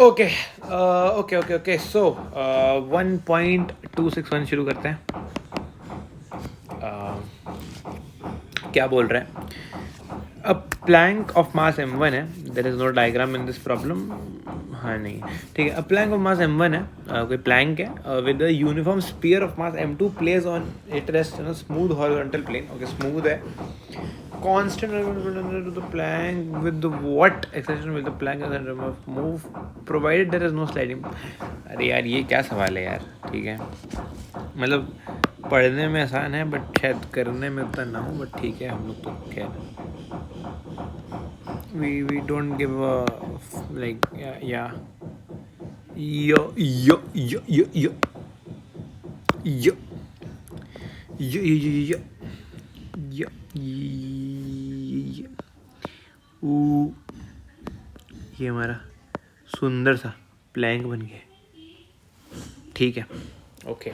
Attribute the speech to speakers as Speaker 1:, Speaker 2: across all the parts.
Speaker 1: Okay okay okay okay so 1.261 शुरू करते हैं. क्या बोल रहे हैं? अ प्लैंक ऑफ मास m1 है. There is no diagram in this problem. हाँ नहीं ठीक है. अ प्लैंक ऑफ मास m1 है. कोई प्लैंक है with the uniform sphere of mass m2 place on it rest in a smooth horizontal plane. Okay smooth है. Constant to the plank with the what acceleration will the plank move provided there is no sliding. अरे यार ये क्या सवाल है यार. ठीक है मतलब पढ़ने में आसान है बट शायद करने में उतना ना हो. बट ठीक है हम लोग तो खैर we don't give a like yeah yo yo yo yo yo yo yo yo yo ये हमारा सुंदर सा प्लैंक बन गया. ठीक है ओके.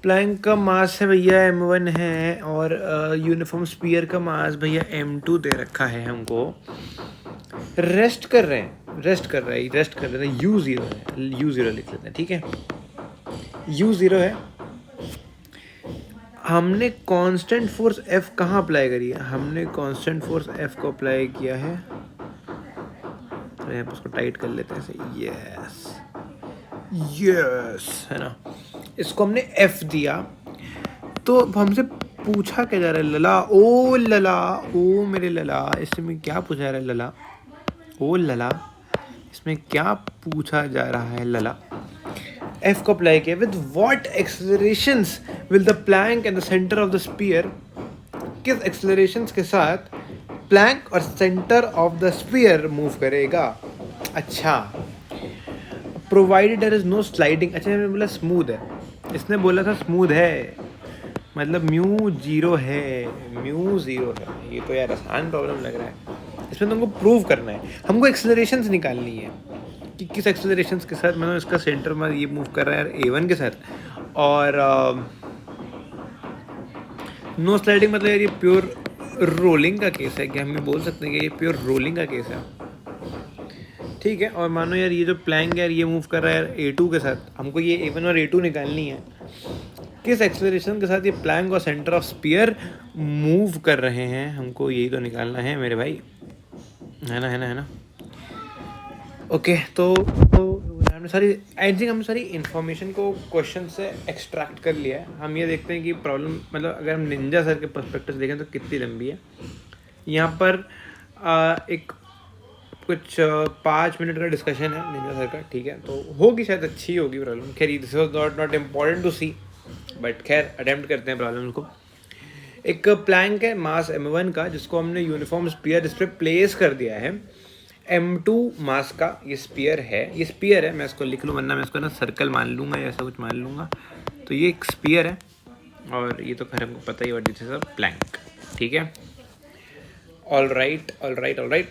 Speaker 1: प्लैंक का मास है भैया m1 है और यूनिफॉर्म स्पीयर का मास भैया m2 दे रखा है हमको. रेस्ट कर रहे हैं u0 है. u0 लिख लेते हैं. ठीक है u0 है. हमने कांस्टेंट फोर्स F कहाँ अप्लाई करी है? हमने कांस्टेंट फोर्स F को अप्लाई किया है. तो यहाँ पर उसको टाइट कर लेते हैं ऐसे. यस है ना. इसको हमने F दिया तो हमसे पूछा क्या जा रहा है? लला ओ लला ओ मेरे लला. इसमें क्या पूछा जा रहा है? लला ओ लला. इसमें क्या पूछा जा रहा है? लला. F को अप्लाई किया. With what accelerations will the plank and the centre of the sphere. किस एक्सेलरेशंस के साथ प्लैंक और centre of the sphere move करेगा? अच्छा provided there is no sliding. अच्छा मैंने बोला स्मूथ है. इसने बोला था स्मूथ है मतलब म्यू जीरो है. ये तो यार आसान प्रॉब्लम लग रहा है. इसमें तुमको प्रूव करना है. हमको एक्सेलरेशंस निकालनी है कि किस एक्सेलरेशंस के साथ मतलब इसका सेंटर में ये मूव कर रहा है यार a1 के साथ. और नो स्लाइडिंग मतलब यार ये प्योर रोलिंग का केस है. कि हम ये बोल सकते हैं कि ये प्योर रोलिंग का केस है. ठीक है. और मानो यार ये जो प्लैंक है ये मूव कर रहा है यार a2 के साथ. हमको ये a1 और a2 निकालनी है. किस एक्सेलरेशन के साथ ये प्लैंक और सेंटर ऑफ स्पीयर मूव कर रहे हैं हमको यही तो निकालना है मेरे भाई. है ना. ओके तो हमने सारी इन्फॉर्मेशन को क्वेश्चन से एक्सट्रैक्ट कर लिया है. हम ये देखते हैं कि प्रॉब्लम मतलब अगर हम निंजा सर के पर्सपेक्टिव देखें तो कितनी लंबी है. यहाँ पर एक कुछ 5 मिनट का डिस्कशन है निंजा सर का. ठीक है तो होगी शायद अच्छी होगी प्रॉब्लम. खैर this was not important to see but खैर अटेम्प्ट करते हैं प्रॉब्लम को. एक प्लैंक है मास m1 का जिसको हमने यूनिफॉर्म स्पीयर इस पर प्लेस कर दिया है. m2 मास का ये स्पीयर है. मैं इसको लिख लूँ वरना मैं इसको ना सर्कल मान लूँगा या ऐसा कुछ मान लूँगा. तो ये एक स्पीयर है और ये तो खैर हमको पता ही what this is a plank. ठीक है all right.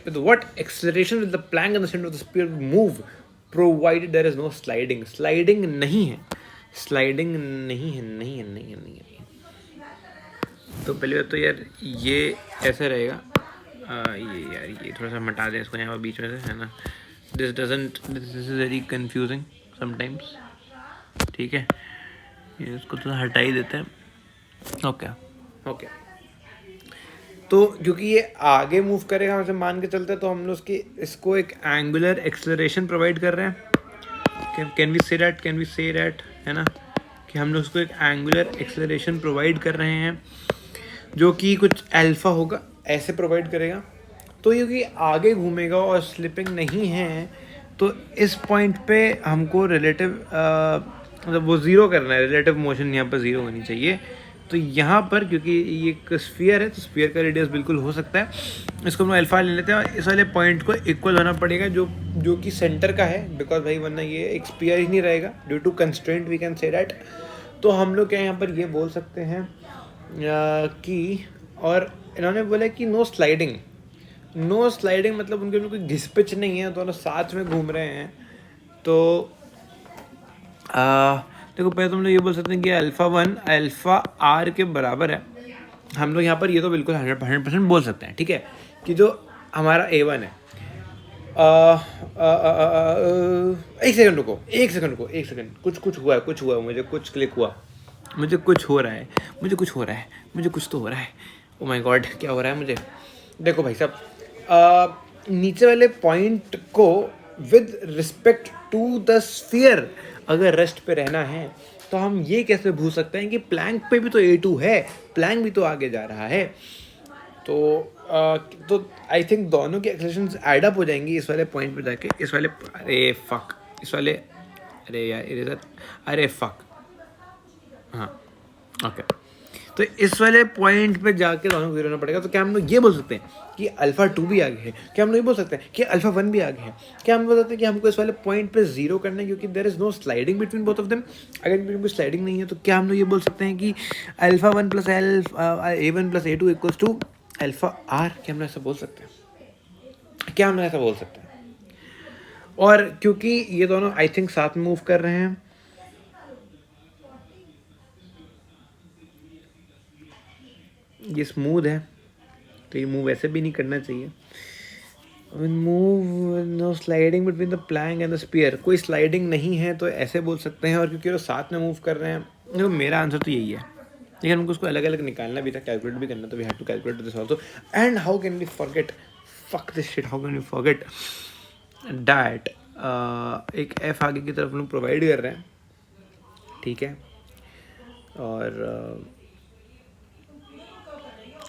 Speaker 1: With what acceleration will the plank and the centre of the sphere move provided there is no sliding. Sliding नहीं है. तो पहले बात तो यार ये ऐसे रहेगा. ये थोड़ा सा हटा दें इसको यहाँ पर बीच में से है ना. This is very confusing sometimes. ठीक है ये इसको थोड़ा हटा ही देते हैं. ओके तो क्योंकि ये आगे मूव करेगा हमसे मान के चलते तो हम लोग इसको एक एंगुलर एक्सेलरेशन प्रोवाइड कर रहे हैं. कैन वी से दैट है ना कि हम लोग उसको एक एंगुलर एक्सेलरेशन प्रोवाइड कर रहे हैं जो कि कुछ अल्फा होगा ऐसे प्रोवाइड करेगा. तो क्योंकि आगे घूमेगा और स्लिपिंग नहीं है तो इस पॉइंट पे हमको रिलेटिव मतलब वो ज़ीरो करना है. रिलेटिव मोशन यहाँ पर ज़ीरो होनी चाहिए. तो यहाँ पर क्योंकि ये एक स्फीयर है तो स्फीयर का रेडियस बिल्कुल हो सकता है. इसको हम अल्फा ले लेते हैं और इस वाले पॉइंट को इक्वल होना पड़ेगा जो कि सेंटर का है. बिकॉज भाई वरना ये एक स्फीयर ही नहीं रहेगा. Due to constraint we can say that. तो हम लोग क्या यहाँ पर ये बोल सकते हैं कि और इन्होंने बोला कि नो स्लाइडिंग मतलब उनके कोई घिसपिच नहीं है. दोनों साथ में घूम रहे हैं. तो देखो पहले तुम लोग ये बोल सकते हैं कि α1 अल्फा आर के बराबर है. हम लोग यहाँ पर ये तो बिल्कुल 100% बोल सकते हैं. ठीक है कि जो हमारा a1 है एक सेकंड रुको, एक सेकंड रुको, एक सेकंड। कुछ हुआ है, कुछ हुआ है, मुझे कुछ क्लिक हुआ, मुझे कुछ हो रहा है, मुझे कुछ हो रहा है, मुझे कुछ तो हो रहा है। ओ माय गॉड, क्या हो रहा है मुझे? देखो भाई साहब, नीचे वाले पॉइंट को with respect to the sphere अगर रेस्ट पे रहना है तो हम ये कैसे भूल सकते हैं कि प्लैंक पे भी तो A2 है, प्लैंक भी तो आगे जा रहा है। तो आई थिंक दोनों की एक्सेलरेशंस ऐड अप हो जाएंगी इस वाले पॉइंट पे जाके। इस वाले, अरे फक, इस वाले, अरे यार इधर, अरे फक, हाँ ओके। तो इस वाले पॉइंट पे जाके दोनों को गिराना पड़ेगा। तो क्या हम लोग ये बोल सकते हैं कि अल्फा 2 भी आगे है? क्या हम लोग ये बोल सकते हैं कि अल्फा 1 भी आगे है? क्या हम बोल सकते हैं कि हमको इस वाले पॉइंट पे जीरो करना है क्योंकि there is no sliding between both of them? अगर इनमें कोई स्लाइडिंग नहीं है तो क्या हम लोग ये बोल सकते हैं कि alpha 1 plus A1 plus A2 equals to alpha R? क्या हम लोग ऐसा बोल सकते हैं? क्या हम लोग ऐसा बोल सकते हैं? और क्योंकि ये दोनों आई थिंक साथ में मूव कर रहे हैं, ये स्मूथ है तो ये मूव ऐसे भी नहीं करना चाहिए। Move no sliding between the plank and the sphere, कोई स्लाइडिंग नहीं है तो ऐसे बोल सकते हैं। और क्योंकि वो साथ में मूव कर रहे हैं, तो मेरा आंसर तो यही है। लेकिन हमको उसको अलग अलग निकालना भी था, कैलकुलेट भी करना, तो we have to calculate this also. And how can we forget, fuck this shit, how can we forget that एक एफ आगे की तरफ लोग प्रोवाइड कर रहे हैं, ठीक है, और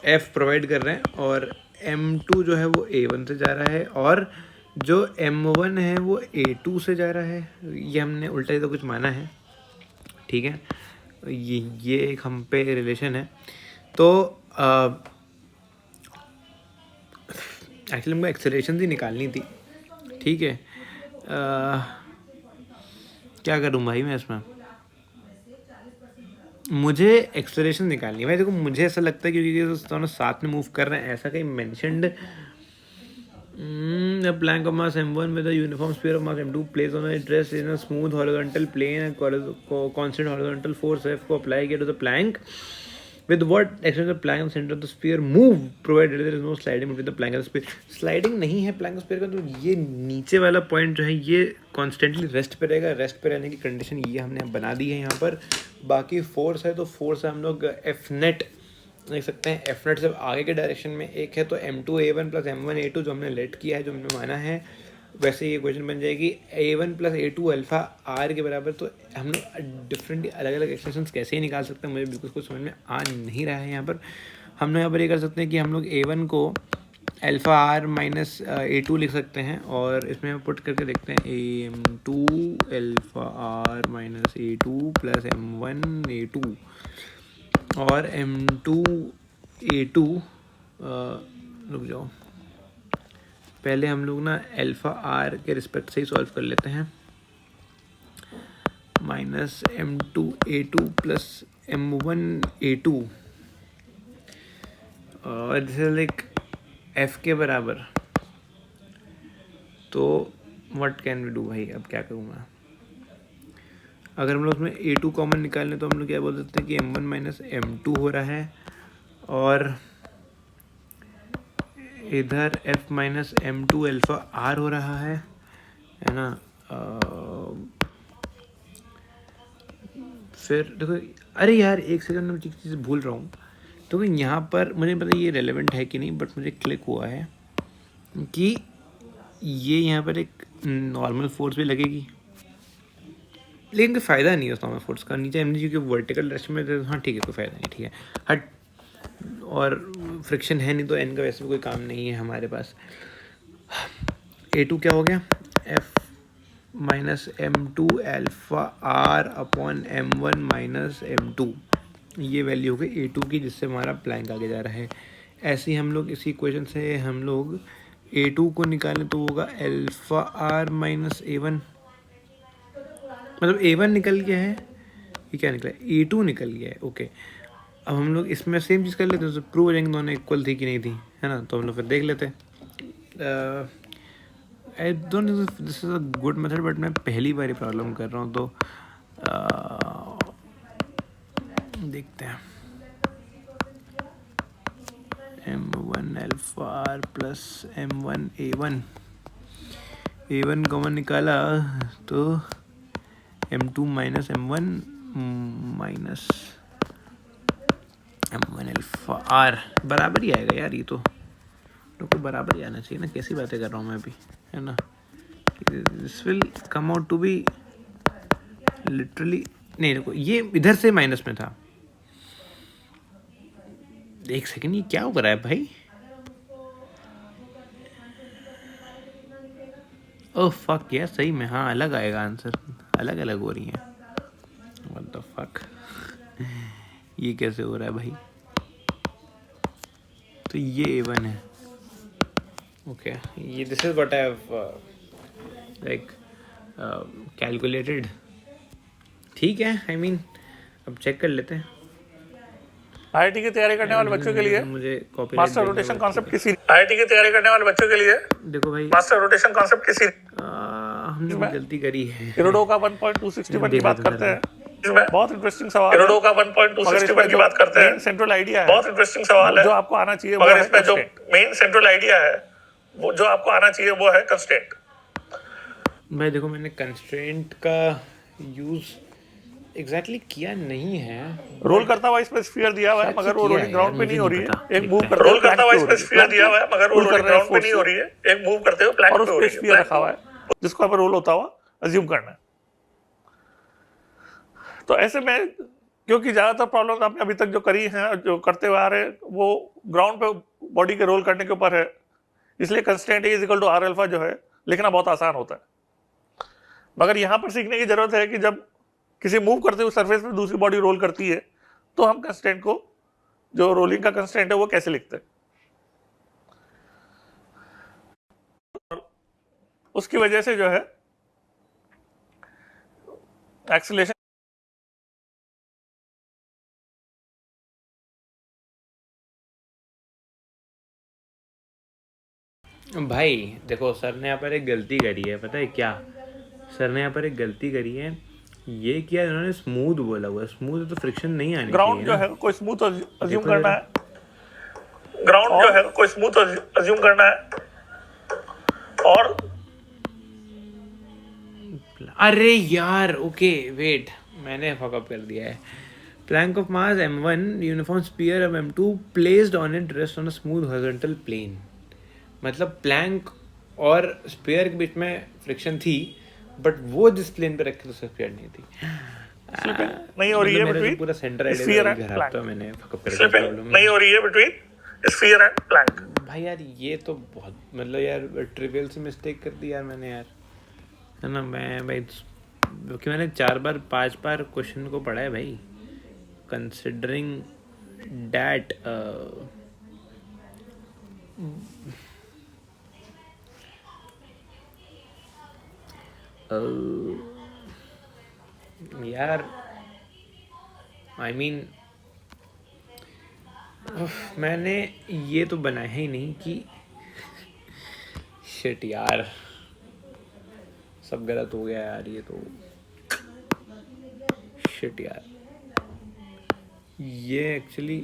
Speaker 1: एफ प्रोवाइड कर रहे हैं और M2 जो है वो A1 से जा रहा है और जो M1 है वो A2 से जा रहा है। ये हमने उल्टा ही तो कुछ माना है, ठीक है। ये एक हम पे रिलेशन है। तो एक्चुअली हमको एक्सेलरेशन ही निकालनी थी, ठीक है। क्या करूँ भाई मैं इसमें? मुझे एक्सेलरेशन निकालनी है भाई। देखो मुझे ऐसा लगता है क्योंकि दोनों साथ में मूव कर रहे हैं, ऐसा कहीं mentioned a plank of mass M1 with a uniform sphere of mass M2 placed on a dress in a smooth horizontal plane and constant horizontal force F को apply किया to the plank with what action the plank center of the sphere move provided there is no sliding between the plank and the sphere। Sliding नहीं है Planck sphere का, तो ये नीचे वाला point जो है ये कॉन्स्टेंटली रेस्ट पे रहेगा। रेस्ट पे रहने की कंडीशन ये हमने बना दी है यहाँ पर। बाकी फोर्स है तो फोर्स है हम लोग एफ नेट देख सकते हैं। एफ नेट सिर्फ आगे के डायरेक्शन में एक है, तो M2 A1 plus M1 A2 जो हमने लेट किया है, जो हमने माना है, वैसे ये क्वेश्चन बन जाएगी A1 plus A2 alpha R के बराबर। तो हम लोग डिफरेंट अलग अलग एक्सप्रेशंस कैसे ही निकाल सकते हैं, मुझे बिल्कुल कुछ समझ में आ नहीं रहा है यहाँ पर। हम लोग यहाँ पर ये कर सकते हैं कि हम लोग A1 को अल्फा R माइनस A2 लिख सकते हैं और इसमें हम पुट करके देखते हैं AM2 alpha R minus A2 plus M1 A2 और M2 A2। रुक जाओ, पहले हम लोग ना अल्फा R के रिस्पेक्ट से ही सॉल्व कर लेते हैं। Minus M2 A2 plus M1 A2 और दिस इज लाइक F के बराबर। तो व्हाट कैन वी डू भाई, अब क्या करूँ मैं? अगर हम लोग उसमें A2 कॉमन निकालें तो हम लोग क्या बोल सकते हैं कि M1 माइनस M2 हो रहा है और इधर F minus M2 alpha R हो रहा है ना। फिर देखो, अरे यार एक सेकंड में चीज़ भूल रहा हूँ। तो यहाँ पर मुझे पता ये रेलेवेंट है कि नहीं, बट मुझे क्लिक हुआ है कि ये यहाँ पर एक नॉर्मल फोर्स भी लगेगी, लेकिन कोई फ़ायदा नहीं है उस नॉर्मल फोर्स का नीचे एम क्योंकि वर्टिकल डायरेक्शन में। हाँ ठीक है, कोई फ़ायदा नहीं, ठीक है हट। और फ्रिक्शन है नहीं तो एन का वैसे भी कोई काम नहीं है हमारे पास। A2 क्या हो गया? F minus M2 alpha R upon M1 minus M2, ये वैल्यू हो गई A2 की, जिससे हमारा प्लैंक आगे जा रहा है। ऐसे ही हम लोग इसी इक्वेशन से हम लोग A2 को निकालें तो होगा अल्फा R माइनस A1, मतलब A1 निकल गया है, ये क्या निकला? A2 निकल गया है, ओके। अब हम लोग इसमें सेम चीज़ कर लेते हैं तो प्रूव हो जाएंगे दोनों इक्वल थी कि नहीं थी, है ना। तो हम लोग फिर देख लेते हैं। I don't think this is a good method, but मैं पहली बार प्रॉब्लम कर रहा हूँ तो देखते हैं। M1 alpha R plus M1 A1 A1 common निकाला तो M2 minus M1 minus M1 alpha R बराबर ही आएगा यार, ये तो बराबर ही आना चाहिए ना। कैसी बातें कर रहा हूँ मैं अभी, है ना। This will come out to be literally, नहीं देखो ये इधर से माइनस में था। एक सेकंड, ये क्या हो रहा है भाई। ओह फक यार, सही में हाँ अलग आएगा आंसर, अलग अलग हो रही हैं। व्हाट द फक, ये कैसे हो रहा है भाई। तो ये A1 है, ओके ये this is what I have like calculated. ठीक है, आई मीन अब चेक कर लेते हैं।
Speaker 2: आईआईटी की तैयारी करने वाले बच्चों के लिए
Speaker 1: मुझे कॉपीराइट
Speaker 2: मास्टर रोटेशन कॉन्सेप्ट की सीरीज, आईआईटी की तैयारी करने वाले बच्चों के लिए
Speaker 1: देखो भाई,
Speaker 2: मास्टर रोटेशन कॉन्सेप्ट की सीरीज
Speaker 1: हमने भी गलती करी है।
Speaker 2: इरोडो का 1.261 की बात करते हैं। इसमें बहुत इंटरेस्टिंग सवाल है। इरोडो का 1.261 की बात करते हैं। सेंट्रल आइडिया है, बहुत इंटरेस्टिंग सवाल है जो आपको आना चाहिए। मगर इसमें जो मेन सेंट्रल आइडिया है वो जो आपको आना चाहिए वो है कंस्ट्रेंट।
Speaker 1: भाई देखो, मैंने कंस्ट्रेंट का यूज एग्जैक्टली किया नहीं है।
Speaker 2: रोल करता हुआ इसमें स्फीयर दिया हुआ है मगर वो रोलिंग ग्राउंड पे नहीं हो रही है। एक मूव करते रोल करता हुआ इसमें स्फीयर दिया हुआ है मगर वो रोलिंग ग्राउंड पे नहीं हो रही है। एक मूव करते हुए प्लैंक पे हो रही है। स्फीयर रखा हुआ है जिसको हमें रोल होता हुआ अज्यूम करना है। तो ऐसे में क्योंकि ज्यादातर प्रॉब्लम आपने अभी तक जो करी हैं, जो करते हुए आ रहे हैं, वो ग्राउंड पे बॉडी के रोल करने के ऊपर है, इसलिए constant is equal to R alpha जो है लिखना बहुत आसान होता है। मगर यहां पर सीखने की जरूरत है कि जब किसी मूव करते हुए सरफेस पे दूसरी बॉडी रोल करती है तो हम कंस्टेंट को, जो रोलिंग का कंस्टेंट है, वो कैसे लिखते हैं। उसकी वजह से जो है एक्सीलरेशन,
Speaker 1: भाई देखो, सर ने यहाँ पर एक गलती करी है, पता है क्या। सर ने यहाँ पर एक गलती करी है, ये किया इन्होंने स्मूथ बोला हुआ। स्मूथ तो फ्रिक्शन नहीं आनी
Speaker 2: ग्राउंड जो है कोई स्मूथ अज्यूम करना है। ग्राउंड जो है कोई स्मूथ अज्यूम करना है। और
Speaker 1: अरे यार, ओके वेट, मैंने फकअप कर दिया है। Plank of mass M1 uniform sphere of M2 placed on it rest on a smooth horizontal plane. मतलब प्लैंक और स्पीयर के बीच में फ्रिक्शन थी, बट वो जिस प्लेन पे रखी तो स्पीयर नहीं थी।
Speaker 2: नहीं हो रही है बिटवीन
Speaker 1: पूरा सेंटर आइडिया खराब था, मैंने फकअप कर दिया।
Speaker 2: नहीं हो रही है बिटवीन स्फीयर एंड प्लैंक।
Speaker 1: भाई यार ये तो बहुत, मतलब यार ट्रिवियल से मिस्टेक कर दी यार मैंने यार, है ना। मैं भाई क्योंकि मैंने 4 बार 5 बार क्वेश्चन को पढ़ा है भाई, कंसिडरिंग डैट यार आई मीन मैंने ये तो बनाया ही नहीं कि शिट यार, सब गलत हो गया यार, ये तो शिट यार। ये एक्चुअली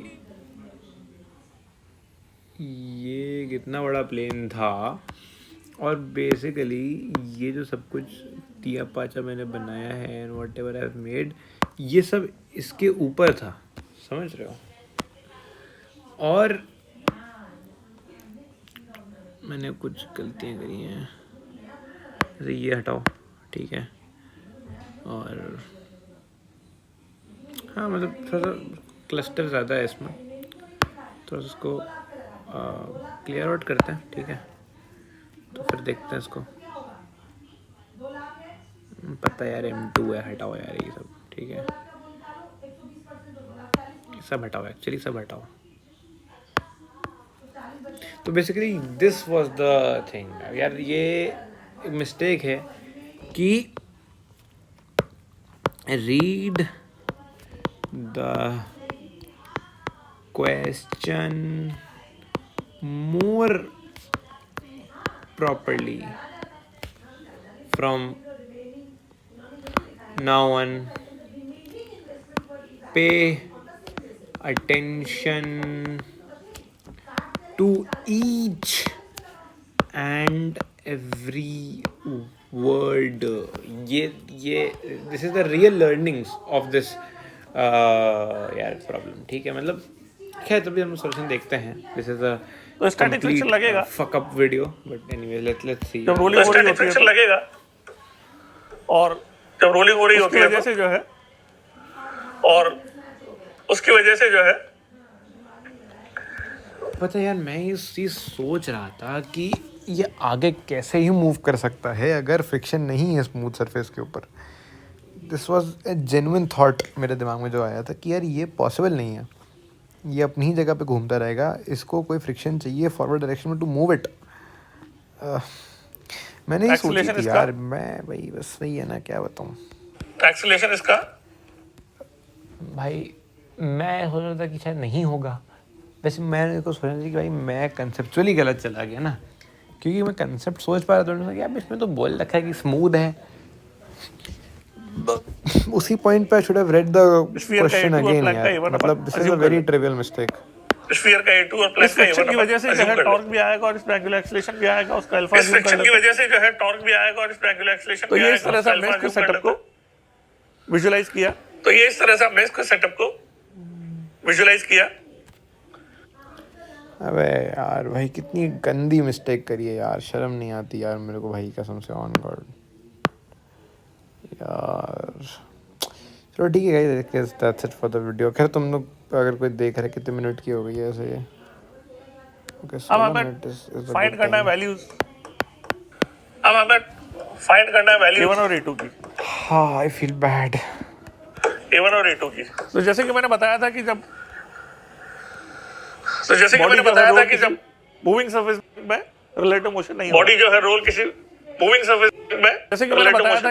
Speaker 1: ये कितना बड़ा प्लेन था, और बेसिकली ये जो सब कुछ टिया पाचा मैंने बनाया है and what ever I have made, ये सब इसके ऊपर था, समझ रहे हो। और मैंने कुछ गलतियाँ करी हैं, जैसे ये हटाओ, ठीक है। और हाँ मतलब थोड़ा सा क्लस्टर ज़्यादा है इसमें, तो इसको क्लियर आउट करते हैं, ठीक है। तो फिर देखते हैं इसको। पता है यार M2 है, हटाओ यार ये सब, ठीक है। सब हटाओ, एक्चुअली सब हटाओ। तो basically this was the thing यार, ये मिस्टेक है कि read the question more properly from now on. Pay attention to each and every word. ये this is the real learnings of this यार प्रॉब्लम. ठीक है, मतलब खैर तभी हम सोल्यूशन देखते हैं. दिस इज अ
Speaker 2: तो स्टैटिक फ्रिक्शन लगेगा
Speaker 1: fuck up video, but anyway let's see.
Speaker 2: जब रोलिंग हो रही होती है लगेगा, और जब रोलिंग हो रही होती है वजह से जो है, और उसकी वजह से जो है.
Speaker 1: पता है यार, मैं ये चीज़ सोच रहा था कि ये आगे कैसे ही मूव कर सकता है अगर फ्रिक्शन नहीं है स्मूथ सरफेस के ऊपर. This was a genuine thought मेरे दिमाग में जो आया था कि यार ये पॉसिबल नहीं है. ये अपनी ही जगह पे घूमता रहेगा, इसको कोई फ्रिक्शन चाहिए फॉरवर्ड डायरेक्शन में टू मूव इट. मैंने ये सोची थी यार, मैं भाई बस वही है ना, क्या बताऊँ.
Speaker 2: एक्सीलरेशन इसका
Speaker 1: भाई मैं सोच रहा था कि शायद नहीं होगा. वैसे मैंने तो सोचा था कि भाई मैं कंसेप्चुअली गलत चला गया ना, क्योंकि मैं कंसेप्ट सोच पा रहा था कि यार इसमें तो बोल रखा है कि स्मूथ है. उसी पॉइंट पे I should have read the question again यार. मतलब this is a very trivial mistake.
Speaker 2: Sphere का A2 और प्लस का A1 की वजह से जो है टॉर्क भी आएगा और इस पे एंगुलर एक्सीलरेशन भी आएगा, उसका अल्फा इस फ्रिक्शन की वजह से जो है टॉर्क भी आएगा और इस पे एंगुलर एक्सीलरेशन भी आएगा. तो ये इस तरह से हमने इसको सेटअप को विजुअलाइज किया. तो ये इस तरह से हमने इसको सेटअप को विजुअलाइज किया.
Speaker 1: अबे यार भाई कितनी गंदी मिस्टेक करी है यार, शर्म नहीं आती यार मेरे को भाई, कसम से ऑन गॉड यार. चलो ठीक है guys, that's it for the video. खैर तुम लोग अगर कोई देख रहे कितने मिनट की हो गई है ऐसे ये. ओके,
Speaker 2: अब हमें फाइंड करना है वैल्यूज. अब हमें फाइंड करना है वैल्यू A1 और A2 की.
Speaker 1: हाँ, आई फील बैड.
Speaker 2: A1 और A2 की. तो जैसे कि मैंने बताया था कि जब मूविंग सरफेस में रिलेटिव मोशन नहीं, बॉडी जो है रोल किसी मूविंग सरफेस में, जैसे कि मैंने बताया था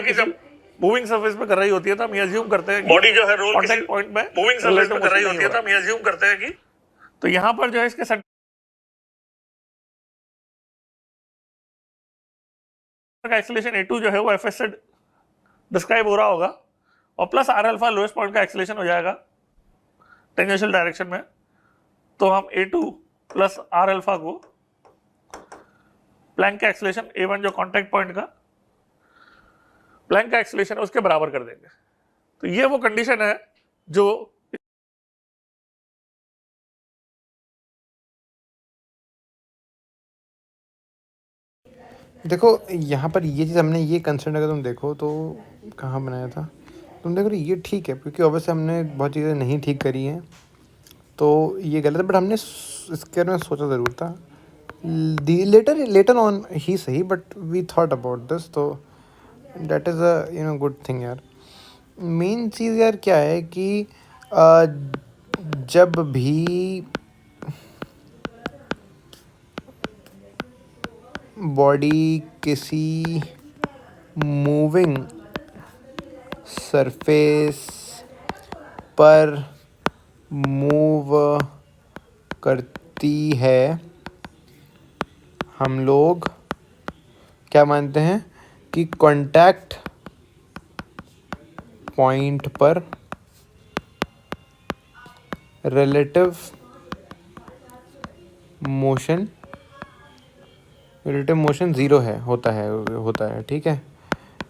Speaker 2: कि जब मूविंग सरफेस पे कर रही होती है तो हम ये अज्यूम करते हैं बॉडी जो है रोल कांटेक्ट पॉइंट में मूविंग सरफेस पे कर रही होती है तो हम ये अज्यूम करते हैं कि, तो यहां पर जो है इसके सेंटर का एक्सीलरेशन A2 जो है वो Fs से डिस्क्राइब हो रहा होगा, और plus R alpha lowest point का एक्सीलरेशन हो जाएगा टेंजेंशियल डायरेक्शन में. तो हम A2 प्लस R अल्फा को प्लैंक का एक्सीलरेशन A1 जो कांटेक्ट पॉइंट का प्लैंक का एक्सीलरेशन उसके बराबर कर देंगे. तो ये वो कंडीशन है जो
Speaker 1: देखो यहाँ पर ये चीज़ हमने ये कंसर्न, अगर तुम देखो तो कहाँ बनाया था तुम, देखो ये ठीक है क्योंकि ऑब्वियसली हमने बहुत चीज़ें नहीं ठीक करी हैं तो ये गलत है, बट हमने इसके बारे में सोचा ज़रूर था. लेटर ऑन ही सही, but we thought about this, तो that is a good thing यार. मेन चीज़ यार क्या है कि जब भी बॉडी किसी मूविंग सरफेस पर मूव करती है, हम लोग क्या मानते हैं कि कांटेक्ट पॉइंट पर रिलेटिव मोशन ज़ीरो है, होता है. ठीक है,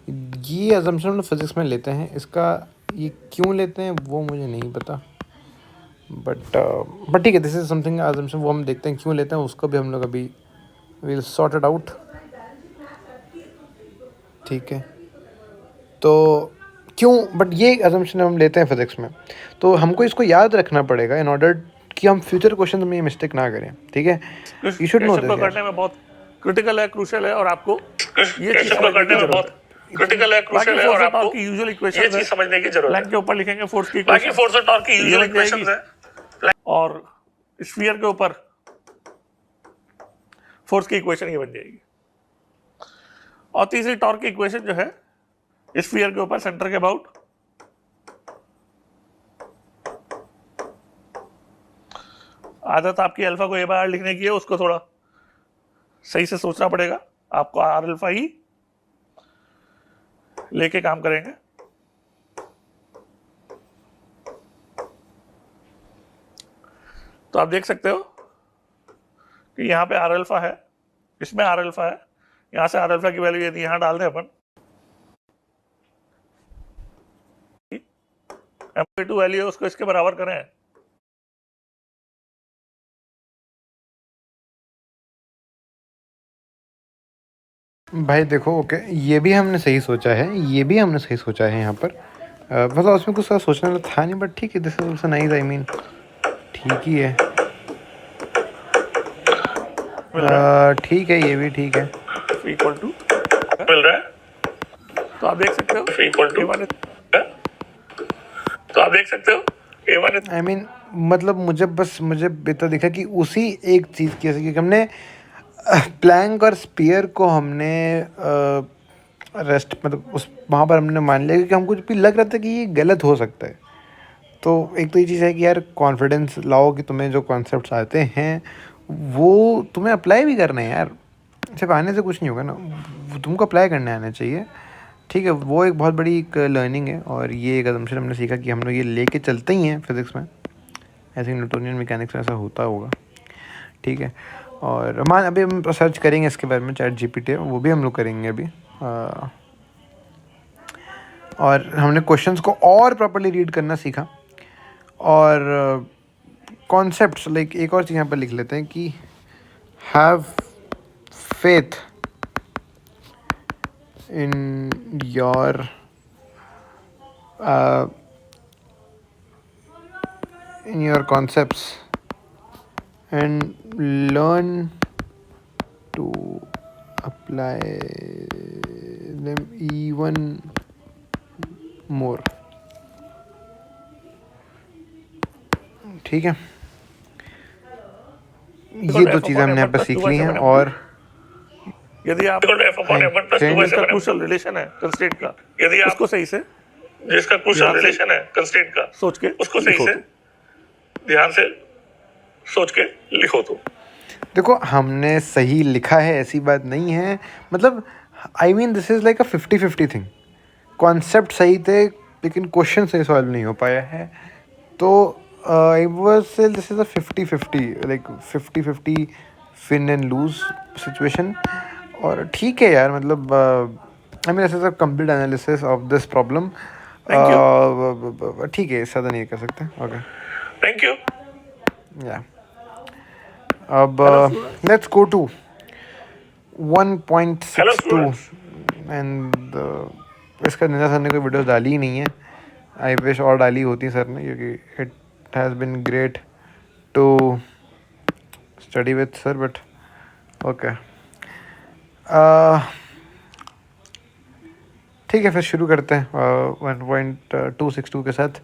Speaker 1: ये अजम्पशन हम फिज़िक्स में लेते हैं. इसका ये क्यों लेते हैं वो मुझे नहीं पता, बट ठीक है, दिस इज़ समथिंग अजम्पशन, वो हम देखते हैं क्यों लेते हैं, उसको भी हम लोग अभी विल सॉर्ट इट आउट. ठीक है, तो क्यों, बट ये अजम्पशन हम लेते हैं फिज़िक्स में, तो हमको इसको याद रखना पड़ेगा इन ऑर्डर कि हम फ्यूचर क्वेश्चन में ये मिस्टेक ना करें. ठीक है, यू शुड नो दिस.
Speaker 2: करने में बहुत क्रिटिकल है, क्रूशियल है, और आपको ये चीज करने में बहुत क्रिटिकल है, क्रूशियल है, और आपको की यूजुअल इक्वेशन ये चीज समझने की जरूरत है. प्लैंक के ऊपर लिखेंगे फोर्स की इक्वेशन, बाकी फोर्स और टॉर्क की यूजुअल इक्वेशंस है, और स्फीयर के ऊपर फोर्स की इक्वेशन ये बन जाएगी. और तीसरी टॉर्क की इक्वेशन जो है स्फीयर के ऊपर सेंटर के अबाउट आदत आपकी अल्फा को A/R लिखने की है, उसको थोड़ा सही से सोचना पड़ेगा. आपको R अल्फा ही लेके काम करेंगे. तो आप देख सकते हो कि यहाँ पे आर अल्फा है, इसमें आर अल्फा है, यहाँ से आर अल्फा की वैल्यू यदि यहाँ डाल दें अपन, M2 वैल्यू है उसको इसके बराबर करें,
Speaker 1: भाई देखो ओके, ये भी हमने सही सोचा है, ये भी हमने सही सोचा है यहाँ पर। मतलब उसमें कुछ सोचने वाला था नहीं, बट ठीक है, this is also nice, I mean ठीक ही है। ठीक है, ये भी ठीक है।
Speaker 2: इक्वल टू मिल रहा है, तो आप देख सकते हो इक्वल टू, तो आप देख सकते हो A1
Speaker 1: आई मीन मतलब मुझे इतना दिखा कि उसी एक चीज़ की, जैसे कि हमने प्लैंक और स्पीयर को हमने रेस्ट मतलब उस वहाँ पर हमने मान लिया, क्योंकि हमको भी लग रहा था कि ये गलत हो सकता है। तो एक तो ये चीज़ है कि यार कॉन्फिडेंस लाओ कि तुम्हें जो कॉन्सेप्ट्स आते हैं वो तुम्हें अप्लाई भी करना है यार, सिर्फ आने से कुछ नहीं होगा ना, वो तुमको अप्लाई करने आना चाहिए। ठीक है, वो एक बहुत बड़ी एक लर्निंग है, और ये एक असम्पशन हमने सीखा कि हम लोग ये लेके चलते ही हैं फिज़िक्स में, ऐसे न्यूटोनियन मैकेनिक्स में ऐसा होता होगा। ठीक है, और मान अभी हम सर्च करेंगे इसके बारे में, ChatGPT है वो भी हम लोग करेंगे अभी। और हमने क्वेश्चंस को और प्रॉपर्ली रीड करना सीखा, और कॉन्सेप्ट्स लाइक एक और चीज़ यहाँ पर लिख लेते हैं कि have faith in your concepts and learn to apply them even more। ठीक है, ये दो चीज़ें हमने यहाँ पर सीख ली हैं। और
Speaker 2: यदि आप जिसका क्रूशियल रिलेशन है कंस्ट्रेंट का, यदि आप उसको सही से, जिसका क्रूशियल रिलेशन है कंस्ट्रेंट का, सोच के उसको सही से ध्यान से सोच के लिखो। तो
Speaker 1: देखो हमने सही लिखा है ऐसी बात नहीं है, मतलब I mean this is like a 50-50 thing. Concept सही थे लेकिन क्वेश्चन सही सॉल्व नहीं हो पाया है, तो आई वाज से this is a 50-50, like 50-50 win and loose situation. और ठीक है यार, मतलब I mean this is a complete analysis of this problem. ठीक है, ज़्यादा नहीं कर सकते। Okay,
Speaker 2: thank you.
Speaker 1: या अब लेट्स गो टू 1.62 एंड इसका निंजा सर ने कोई वीडियो डाली ही नहीं है। आई विश और डाली होती सर ने, क्योंकि it has been great to study with sir, but okay. ठीक है, फिर शुरू करते हैं 1.262 के साथ।